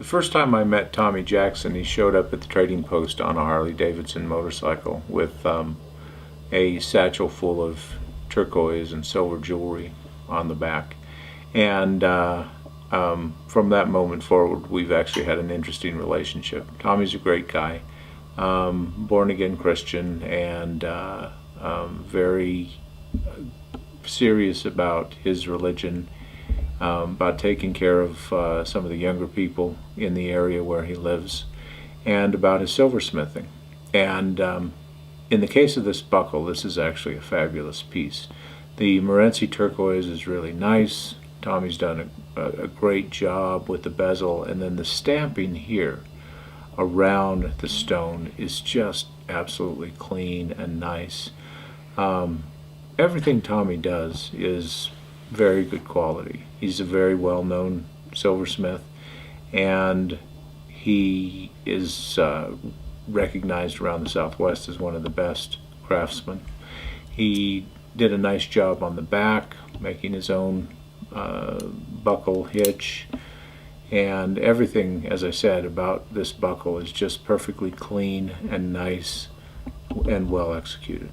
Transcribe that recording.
The first time I met Tommy Jackson, he showed up at the trading post on a Harley Davidson motorcycle with a satchel full of turquoise and silver jewelry on the back. And from that moment forward, we've actually had an interesting relationship. Tommy's a great guy, born again Christian, and very serious about his religion, about taking care of some of the younger people in the area where he lives, and about his silversmithing. And in the case of this buckle, this is actually a fabulous piece. The Morenci turquoise is really nice. Tommy's done a great job with the bezel, and then the stamping here around the stone is just absolutely clean and nice. Everything Tommy does is very good quality. He's a very well-known silversmith, and he is recognized around the Southwest as one of the best craftsmen. He did a nice job on the back, making his own buckle hitch, and everything, as I said, about this buckle is just perfectly clean and nice and well executed.